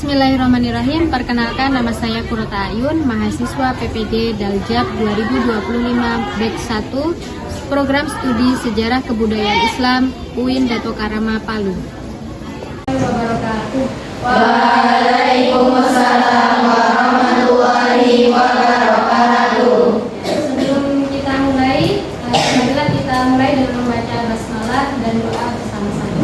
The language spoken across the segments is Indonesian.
Bismillahirrahmanirrahim. Perkenalkan, nama saya Kurota Ayun, mahasiswa PPD Daljab 2025 batch 1, program studi Sejarah Kebudayaan Islam UIN Dato Karama Palu. Waalaikumsalam warahmatullahi wabarakatuh. Sebelum kita mulai, marilah kita mulai dengan membaca basmalah dan doa bersama-sama.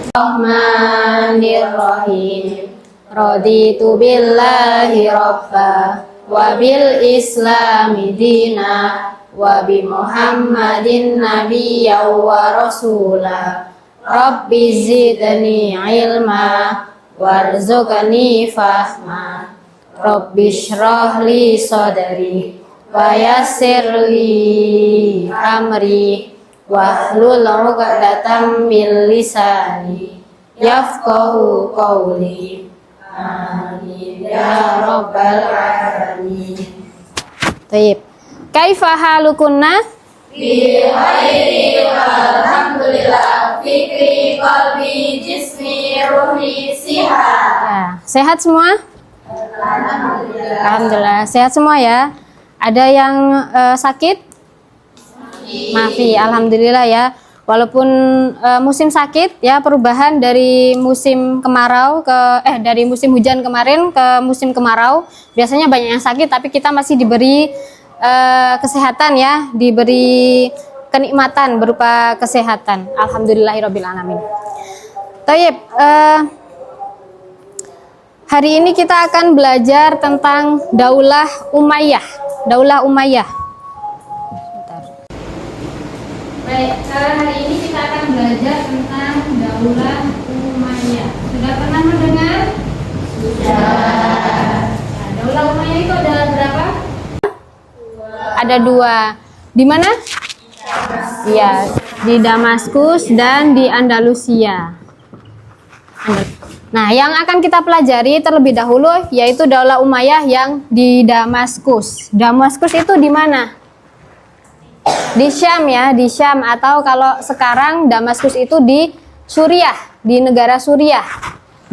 Bismillahirrahmanirrahim. Raditu billahi rabba wa bil islami dina wa bi Muhammadin nabiyya wa rasula. Rabbi zidni ilma warzuqni fahma. Rabbi shrah li sadri wa yassir li amri wahlul 'uqdatam min lisani yafqahu qawli. Amin ya rabbal alamin. Baik. Kaifa halukunna? Bi khairi walhamdulillah, fikri qalbi jismi ruhi sihat. Ya, sehat semua? Alhamdulillah, sehat semua ya. Ada yang sakit? Maafi, alhamdulillah ya. Walaupun musim sakit ya, perubahan dari musim kemarau dari musim hujan kemarin ke musim kemarau, biasanya banyak yang sakit, tapi kita masih diberi kesehatan ya, diberi kenikmatan berupa kesehatan. Alhamdulillahirabbil alamin. Tayyib, hari ini kita akan belajar tentang Daulah Umayyah. Daulah Umayyah. Baik, hari ini kita akan belajar tentang Daulah Umayyah. Sudah pernah mendengar? Sudah. Nah, Daulah Umayyah itu ada berapa? Ada dua. Di mana? Iya, di Damaskus dan di Andalusia. Nah, yang akan kita pelajari terlebih dahulu yaitu Daulah Umayyah yang di Damaskus. Damaskus itu di mana? Di Syam ya, di Syam, atau kalau sekarang Damaskus itu di Suriah, di negara Suriah.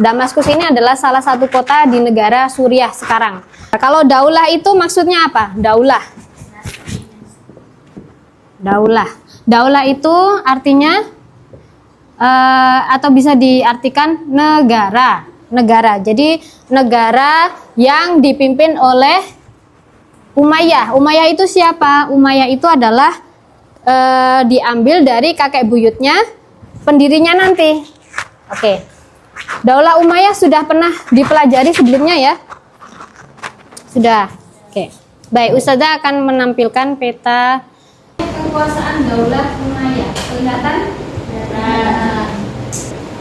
Damaskus ini adalah salah satu kota di negara Suriah sekarang. Kalau daulah itu maksudnya apa? Daulah itu artinya atau bisa diartikan negara. Jadi negara yang dipimpin oleh Umayyah. Umayyah itu siapa? Umayyah itu adalah diambil dari kakek buyutnya pendirinya nanti. Oke. Daulah Umayyah sudah pernah dipelajari sebelumnya ya? Sudah. Oke. Baik, Ustazah akan menampilkan peta Kekuasaan Daulah Umayyah. Kelihatan? Nah,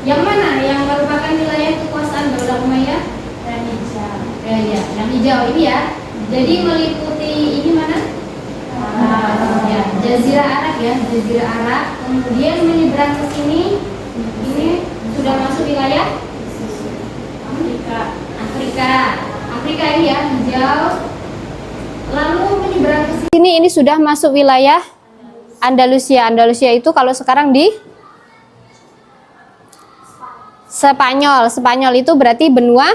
yang mana yang merupakan wilayah kekuasaan Daulah Umayyah? Yang hijau. Ya, yang hijau ini ya. Jadi meliputi ini mana? Ya, Jazirah Arab ya, Jazirah Arab. Kemudian menyeberang ke sini, ini sudah masuk wilayah Afrika ini ya, hijau. Lalu menyeberang ke sini, ini sudah masuk wilayah Andalusia. Andalusia itu kalau sekarang di Spanyol. Spanyol itu berarti benua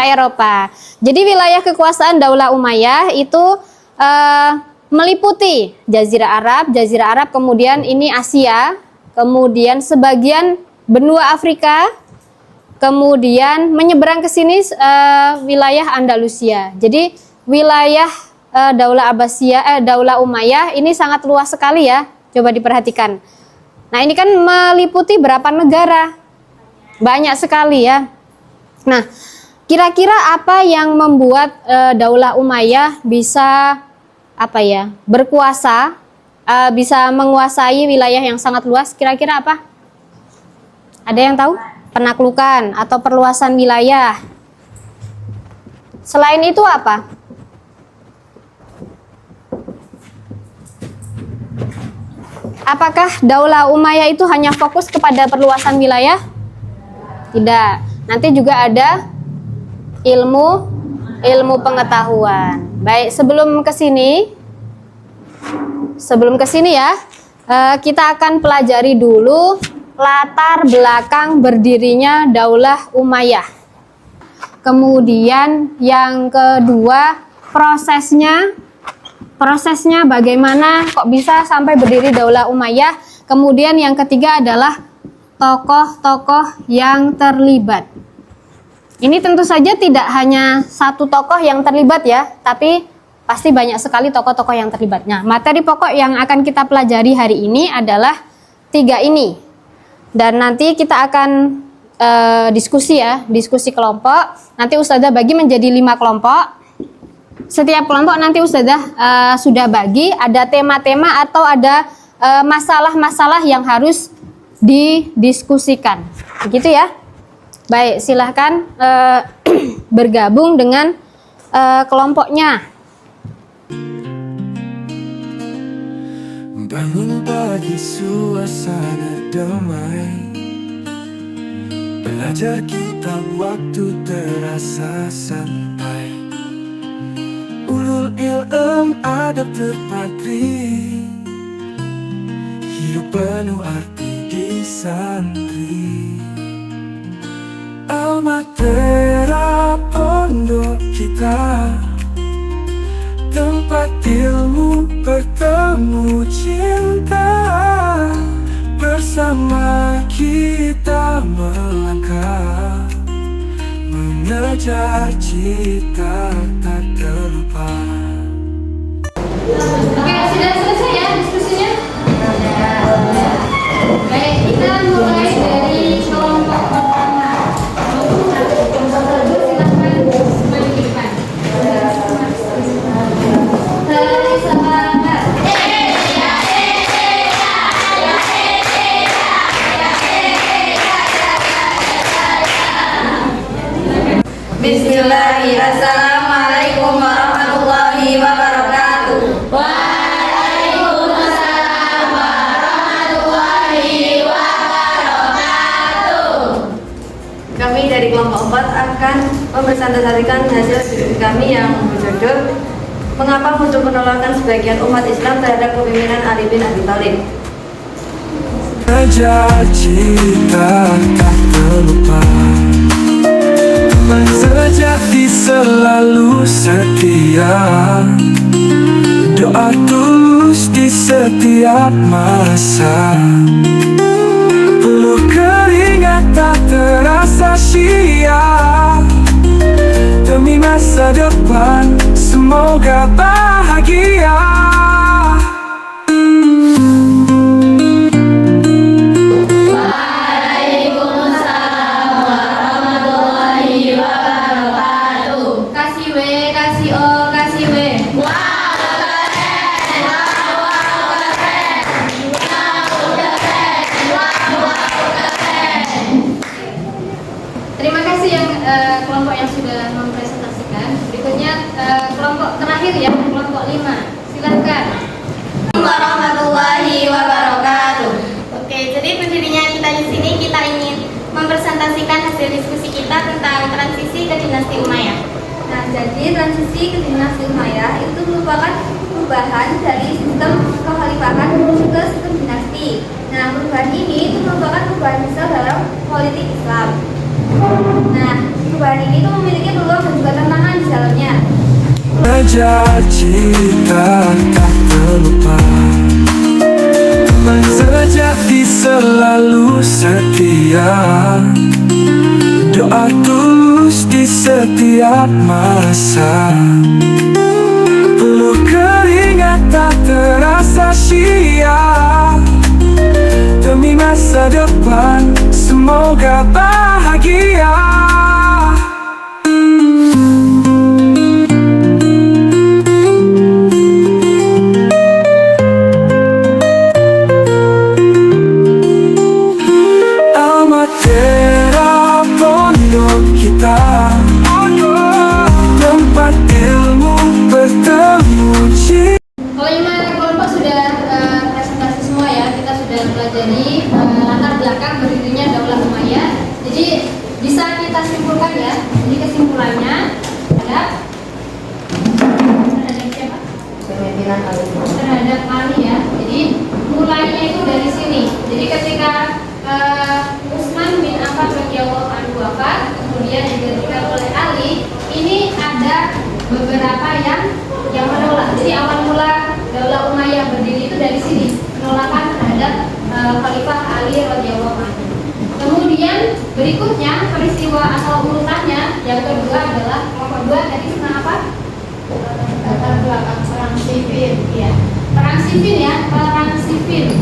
Eropa. Jadi wilayah kekuasaan Daulah Umayyah itu meliputi Jazirah Arab, kemudian ini Asia, kemudian sebagian benua Afrika, kemudian menyeberang ke sini wilayah Andalusia. Jadi wilayah Daulah Umayyah ini sangat luas sekali ya. Coba diperhatikan. Nah, ini kan meliputi berapa negara? Banyak sekali ya. Nah, kira-kira apa yang membuat Daulah Umayyah bisa berkuasa, bisa menguasai wilayah yang sangat luas? Kira-kira apa? Ada yang tahu? Penaklukan atau perluasan wilayah. Selain itu apa? Apakah Daulah Umayyah itu hanya fokus kepada perluasan wilayah? Tidak. Nanti juga ada ilmu pengetahuan. Baik, sebelum ke sini ya, kita akan pelajari dulu latar belakang berdirinya Daulah Umayyah. Kemudian yang kedua, prosesnya bagaimana kok bisa sampai berdiri Daulah Umayyah. Kemudian yang ketiga adalah tokoh-tokoh yang terlibat. Ini tentu saja tidak hanya satu tokoh yang terlibat ya, tapi pasti banyak sekali tokoh-tokoh yang terlibat. Nah, materi pokok yang akan kita pelajari hari ini adalah 3 ini. Dan nanti kita akan diskusi kelompok. Nanti Ustazah bagi menjadi 5 kelompok. Setiap kelompok nanti Ustazah sudah bagi, ada tema-tema atau ada masalah-masalah yang harus didiskusikan. Begitu ya. Baik, silahkan bergabung dengan kelompoknya. Bangun pagi suasana damai, belajar kitab waktu terasa santai. Ulul ilm adab terpatri, hidup penuh arti di santri. Al-Matera pondok kita, tempat ilmu bertemu cinta. Bersama kita melangkah, mengejar cita tak terlupa. Oke, sudah selesai ya diskusinya? Baik, kita mulai dari kelompok pertama. Silahkan maju ke depan. Dari semangat. Bismillahirrahmanirrahim. Assalamualaikum warahmatullahi wabarakatuh. Waalaikumsalam warahmatullahi wabarakatuh. Kami dari kelompok 4 akan mempresentasikan hasil studi kami yang berjudul Mengapa muncul penolakan sebagian umat Islam terhadap kepemimpinan Ali bin Abi Thalib. Mengejar cita tak terlupa, teman sejati selalu setia, doa tulus di setiap masa. Peluk keringat tak terasa sia, demi masa depan semoga bahagia. Kasih W, kasih O, kasih W. Terima kasih yang kelompok yang sudah mempresentasikan. Berikutnya kelompok terakhir ya, kelompok 5. Silahkan. Warahmatullahi wabarakatuh. Oke, jadi berdirinya kita di sini kita ingin mempresentasikan hasil diskusi kita tentang transisi ke dinasti Umayyah. Nah, jadi transisi ke dinasti Umayyah itu merupakan perubahan dari sistem kekhalifahan menuju ke sistem dinasti. Nah, perubahan ini itu merupakan perubahan besar dalam politik Islam. Nah, perubahan ini itu memiliki peluang dan juga tantangan di dalamnya. Mengejar cita tak terlupa, teman sejati selalu setia, doa tulus di setiap masa. Peluk keringat tak terasa sia, demi masa depan semoga bahagia. Al-Matera pondok kita, tempat ilmu bertemu cinta. Kelima kelompok sudah presentasi semua ya. Kita sudah pelajari latar belakang berdirinya Daulah Umayyah. Jadi bisa kita simpulkan ya. Jadi kesimpulannya terhadap siapa? Kepemimpinan Ali. Terhadap Ali ya. Jadi mulainya itu dari sini. Jadi ketika Berikutnya peristiwa atau urutannya yang kedua adalah kelompok 2 tadi tentang apa? Latar belakang perang sipil, ya. Perang sipil ya, perang sipil.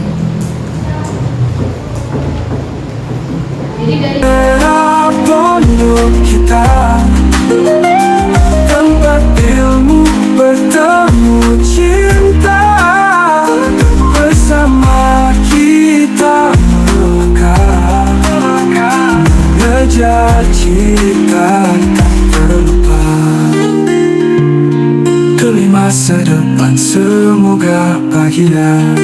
Jadi dari Pondok kita, tempat ilmu bertemu cinta, bersama kita melangkah, ngejar cita tak terlupa, demi masa depan semoga bahagia.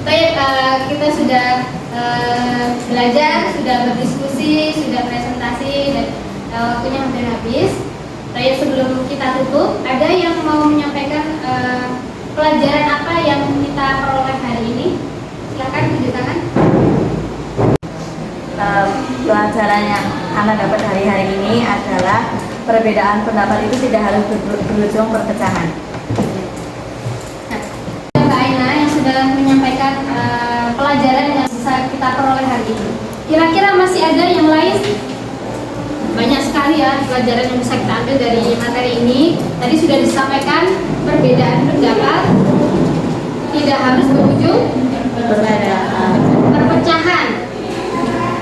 Baik, kita sudah belajar, sudah berdiskusi, sudah presentasi, dan waktunya hampir habis. Baik, sebelum kita tutup, ada yang mau menyampaikan pelajaran apa yang kita peroleh hari ini? Silakan tunjuk tangan. Pelajaran yang Anda dapat hari ini adalah perbedaan pendapat itu tidak harus berujung perpecahan. Mbak Aina yang sudah menyampaikan pelajaran yang bisa kita peroleh hari ini. Kira-kira masih ada yang lain? Banyak sekali ya pelajaran yang bisa kita ambil dari materi ini. Tadi sudah disampaikan perbedaan pendapat tidak harus berujung perpecahan.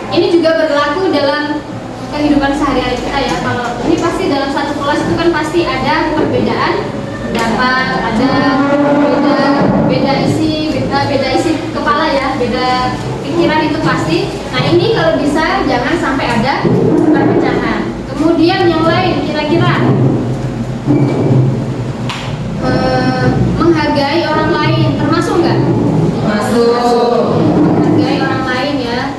Ini juga berlaku dalam kehidupan sehari-hari kita ya. Kalau ini pasti dalam satu kelas itu kan pasti ada perbedaan pendapat, ada beda isi kepala ya, beda pikiran itu pasti. Nah ini kalau bisa jangan sampai ada perpecahan. Kemudian yang lain kira-kira menghargai orang lain termasuk nggak? Termasuk. Menghargai orang lain ya,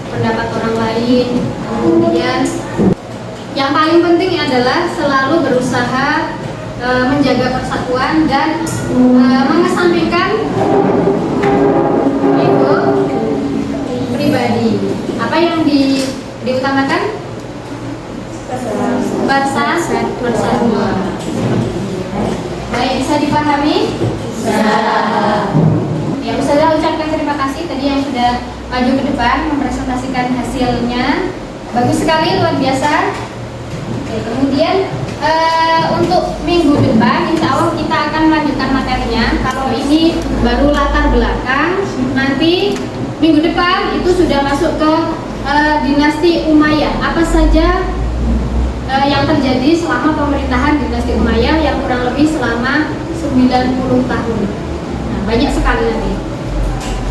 pendapat orang lain. Kemudian yang paling penting adalah selalu berusaha menjaga persatuan dan mengesampingkan ego pribadi. Apa yang diutamakan? Persatuan. Baik, bisa dipahami? Bisa. Ya, Ustazah ucapkan terima kasih tadi yang sudah maju ke depan mempresentasikan hasilnya. Bagus sekali, luar biasa. Oke, kemudian untuk minggu depan insya Allah kita akan melanjutkan materinya. Kalau ini baru latar belakang, nanti minggu depan itu sudah masuk ke dinasti Umayyah. Apa saja yang terjadi selama pemerintahan dinasti Umayyah yang kurang lebih selama 90 tahun. Nah, banyak sekali nanti.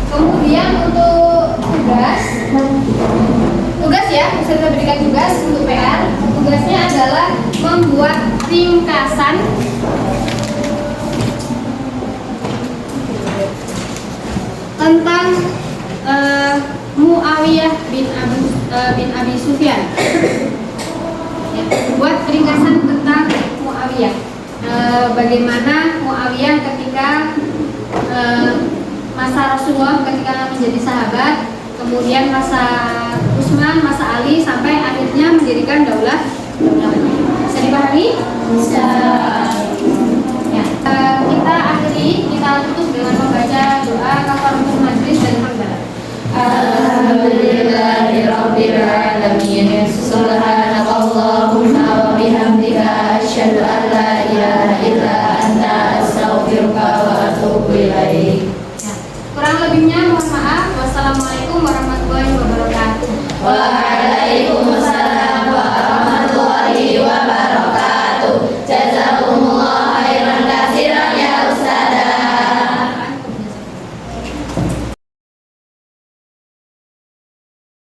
Kemudian untuk tugas ya, bisa kita berikan tugas untuk PR. Tugasnya adalah membuat ringkasan tentang Muawiyah bin Abi Sufyan. Ya, buat ringkasan tentang Muawiyah. Bagaimana Muawiyah ketika masa Rasulullah ketika menjadi sahabat, kemudian masa Utsman, masa Ali, sampai akhirnya mendirikan daulah. Bisa dipahami? Bisa. Ya, kita akhiri, kita tutup dengan membaca doa kafaratul majlis dan hamdalah. Alhamdulillahirabbil alamin. Subhanakallahumma wa bihamdika asyhadu an la ilaha illa anta astaghfiruka wa atubu ilaik. Kurang lebihnya mohon maaf. Wassalamualaikum warahmatullahi wabarakatuh.